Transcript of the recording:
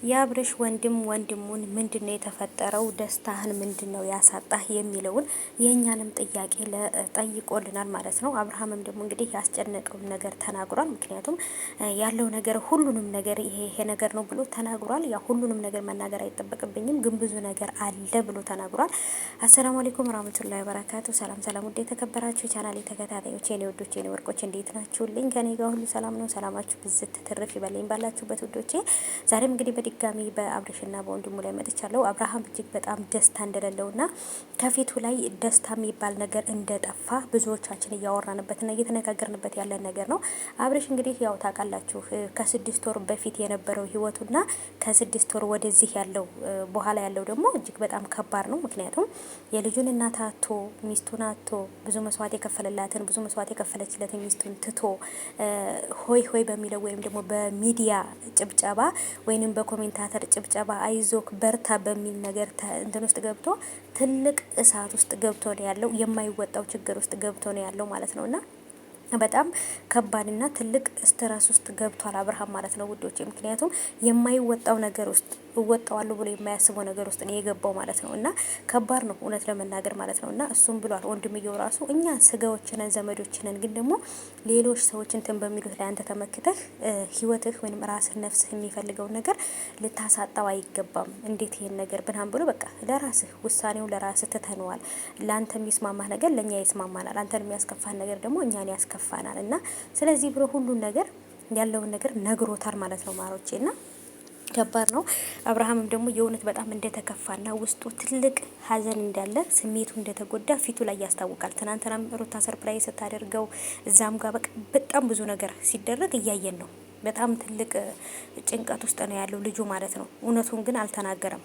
የአብርሽ ወንድም ወንድሙን ምንድነው የተፈጠረው? ደስታህን ምንድነው ያሳጣህ? የሚለውን የእኛንም ጥያቄ ጠይቆልናል ማለት ነው። አብርሃምም ደግሞ እንግዲህ ያስጨነቀውን ነገር ተናግሯል። ምክንያቱም ያለው ነገር ሁሉንም ነገር ይሄ ነገር ነው ብሎ ተናግሯል። ያ ሁሉንም ነገር መናገር አይጠበቅብኝም፣ ግን ብዙ ነገር አለ ብሎ ተናግሯል። አሰላሙ አለይኩም ወራህመቱላሂ ወበረካቱ። ሰላም ሰላም፣ ውድ የተከበራችሁ የቻናሌ ተከታታዮች የኔ ወዶች የኔ ወርቆች እንዴት ናችሁልኝ? ከኔ ጋር ሁሉ ሰላም ነው። ሰላማችሁ ብዝት ትርፍ ይበለኝ ባላችሁበት ውዶቼ። ዛሬም እንግዲህ በድጋሚ በአብርሽና በወንድሙ ላይ መጥቻለሁ። አብርሃም እጅግ በጣም ደስታ እንደሌለውና ከፊቱ ላይ ደስታ የሚባል ነገር እንደጠፋ ብዙዎቻችን እያወራንበትና እየተነጋገርንበት ያለን ነገር ነው። አብርሽ እንግዲህ ያው ታውቃላችሁ ከ6 ወር በፊት የነበረው ህይወቱና ከ6 ወር ወደዚህ ያለው በኋላ ያለው ደግሞ እጅግ በጣም ከባድ ነው። ምክንያቱም የልጁን እናት አቶ ሚስቱን አቶ ብዙ መስዋዕት የከፈለላትን ብዙ መስዋዕት የከፈለችለትን ሚስቱን ትቶ ሆይ ሆይ በሚለው ወይም ደግሞ በሚዲያ ጭብጨባ ወይንም በኮሜንታተር ጭብጨባ አይዞክ በርታ በሚል ነገር እንትን ውስጥ ገብቶ ትልቅ እሳት ውስጥ ገብቶ ነው ያለው። የማይወጣው ችግር ውስጥ ገብቶ ነው ያለው ማለት ነውና በጣም ከባድና ትልቅ ስትረስ ውስጥ ገብቷል አብርሃም ማለት ነው ውዶች። ምክንያቱም የማይወጣው ነገር ውስጥ እወጣዋለሁ ብሎ የማያስበው ነገር ውስጥ ነው የገባው ማለት ነው። እና ከባድ ነው እውነት ለመናገር ማለት ነው። እና እሱም ብሏል ወንድምየው ራሱ እኛ ስጋዎችንን ዘመዶችንን፣ ግን ደግሞ ሌሎች ሰዎች እንትን በሚሉት ላይ አንተ ተመክተህ ህይወትህ ወይም ራስህ ነፍስህ የሚፈልገውን ነገር ልታሳጣው አይገባም። እንዴት ይሄን ነገር ብናም ብሎ በቃ ለራስህ ውሳኔው ለራስህ ትተነዋል። ለአንተ የሚስማማህ ነገር ለእኛ ይስማማናል፣ አንተን የሚያስከፋህ ነገር ደግሞ እኛን ያስከፋናል። እና ስለዚህ ብሎ ሁሉን ነገር ያለውን ነገር ነግሮታል ማለት ነው ማሮቼ። እና ከባድ ነው። አብርሃምም ደግሞ የእውነት በጣም እንደተከፋና ውስጡ ትልቅ ሀዘን እንዳለ ስሜቱ እንደተጎዳ ፊቱ ላይ ያስታውቃል። ትናንትናም ሩታ ሰርፕራይዝ ስታደርገው እዛም ጋር በጣም ብዙ ነገር ሲደረግ እያየን ነው። በጣም ትልቅ ጭንቀት ውስጥ ነው ያለው ልጁ ማለት ነው። እውነቱን ግን አልተናገረም።